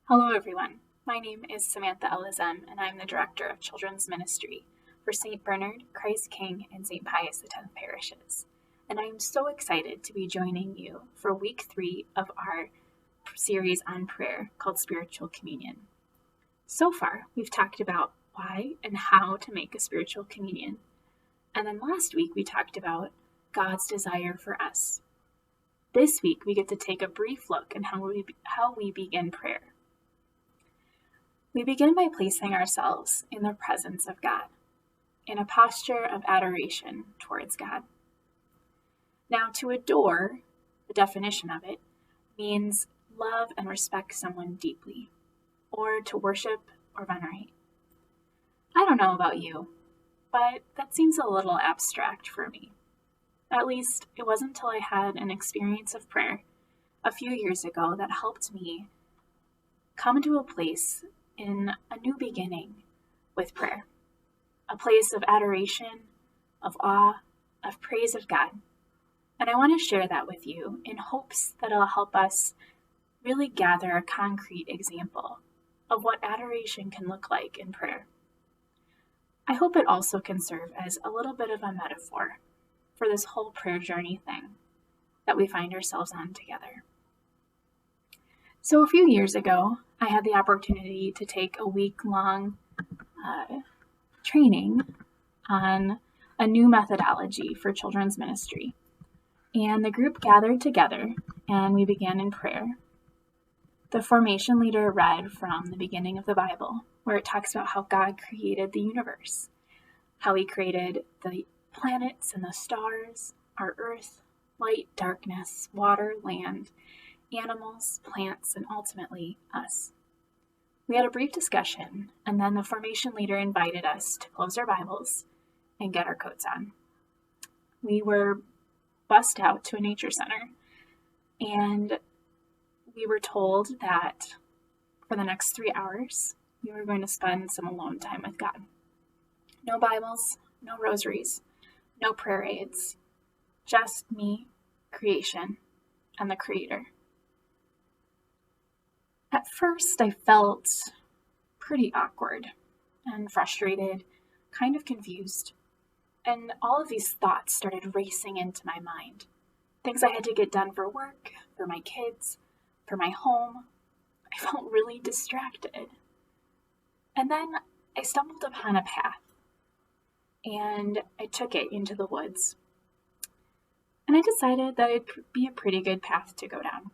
Hello, everyone. My name is Samantha El-Azem, and I'm the Director of Children's Ministry for St. Bernard, Christ King, and St. Pius X parishes. And I am so excited to be joining you for week 3 of our series on prayer called Spiritual Communion. So far, we've talked about why and how to make a spiritual communion. And then last week, we talked about God's desire for us. This week, we get to take a brief look at how we begin prayer. We begin by placing ourselves in the presence of God, in a posture of adoration towards God. Now, to adore, the definition of it, means love and respect someone deeply, or to worship or venerate. I don't know about you, but that seems a little abstract for me. At least, it wasn't until I had an experience of prayer a few years ago that helped me come to a place in a new beginning with prayer, a place of adoration, of awe, of praise of God. And I want to share that with you in hopes that it'll help us really gather a concrete example of what adoration can look like in prayer. I hope it also can serve as a little bit of a metaphor for this whole prayer journey thing that we find ourselves on together. So a few years ago, I had the opportunity to take a week-long training on a new methodology for children's ministry. And the group gathered together and we began in prayer. The formation leader read from the beginning of the Bible, where it talks about how God created the universe, how he created the planets and the stars, our earth, light, darkness, water, land, animals, plants, and ultimately us. We had a brief discussion, and then the formation leader invited us to close our Bibles and get our coats on. We were bussed out to a nature center, and we were told that for the next 3 hours, we were going to spend some alone time with God. No Bibles, no rosaries, no prayer aids, just me, creation, and the Creator. At first, I felt pretty awkward and frustrated, kind of confused, and all of these thoughts started racing into my mind. Things I had to get done for work, for my kids, for my home. I felt really distracted. And then I stumbled upon a path, and I took it into the woods. And I decided that it'd be a pretty good path to go down.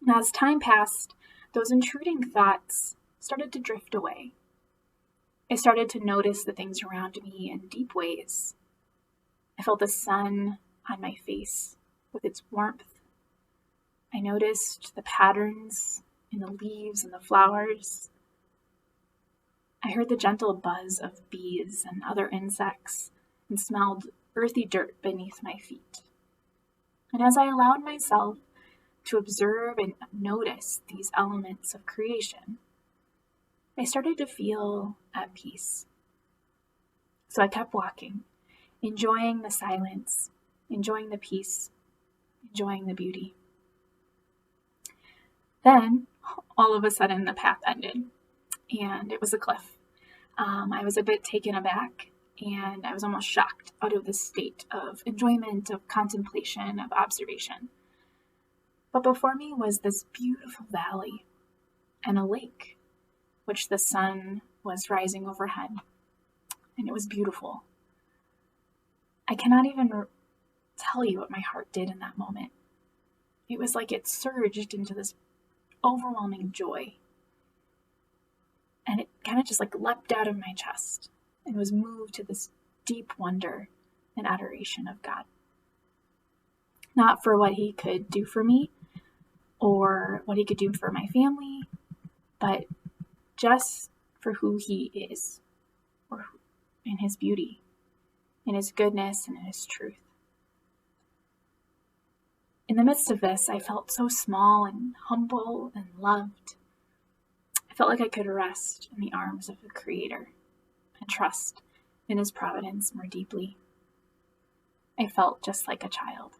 Now, as time passed, those intruding thoughts started to drift away. I started to notice the things around me in deep ways. I felt the sun on my face with its warmth. I noticed the patterns in the leaves and the flowers. I heard the gentle buzz of bees and other insects and smelled earthy dirt beneath my feet. And as I allowed myself to observe and notice these elements of creation, I started to feel at peace. So I kept walking, enjoying the silence, enjoying the peace, enjoying the beauty. Then, all of a sudden, the path ended, and it was a cliff. I was a bit taken aback, and I was almost shocked out of this state of enjoyment, of contemplation, of observation. But before me was this beautiful valley and a lake, which the sun was rising overhead, and it was beautiful. I cannot even tell you what my heart did in that moment. It was like it surged into this overwhelming joy, and it kind of just like leapt out of my chest and was moved to this deep wonder and adoration of God. Not for what he could do for me, or what he could do for my family, but just for who he is, or in his beauty, in his goodness, and in his truth. In the midst of this, I felt so small and humble and loved. I felt like I could rest in the arms of the Creator and trust in his providence more deeply. I felt just like a child.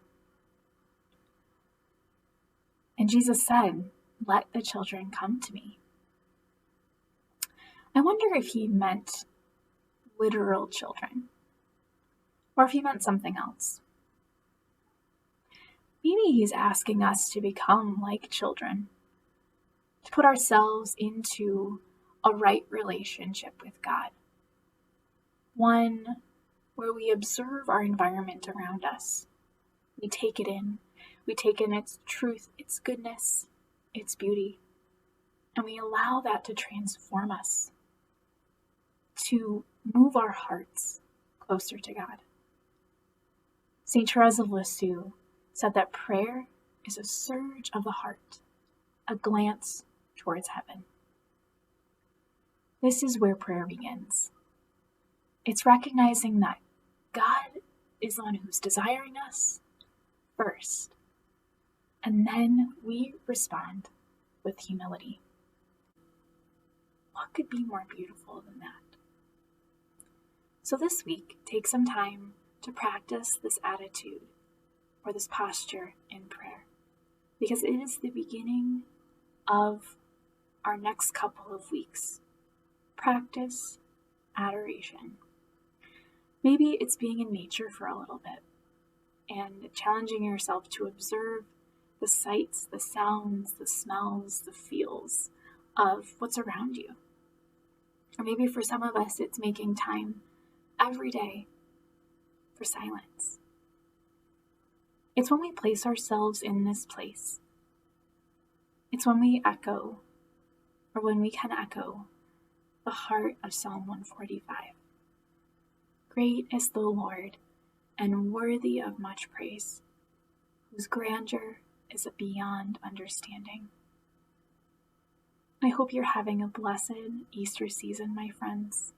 And Jesus said, let the children come to me. I wonder if he meant literal children, or if he meant something else. Maybe he's asking us to become like children, to put ourselves into a right relationship with God, one where we observe our environment around us. We take it in. We take in its truth, its goodness, its beauty, and we allow that to transform us, to move our hearts closer to God. St. Therese of Lisieux said that prayer is a surge of the heart, a glance towards heaven. This is where prayer begins. It's recognizing that God is the one who's desiring us first, and then we respond with humility. What could be more beautiful than that? So this week, take some time to practice this attitude or this posture in prayer, because it is the beginning of our next couple of weeks. Practice adoration. Maybe it's being in nature for a little bit and challenging yourself to observe the sights, the sounds, the smells, the feels of what's around you. Or maybe for some of us, it's making time every day for silence. It's when we place ourselves in this place. It's when we echo, or when we can echo, the heart of Psalm 145. Great is the Lord, and worthy of much praise, whose grandeur is beyond understanding. I hope you're having a blessed Easter season, my friends,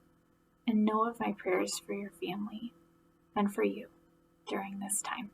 and know of my prayers for your family and for you during this time.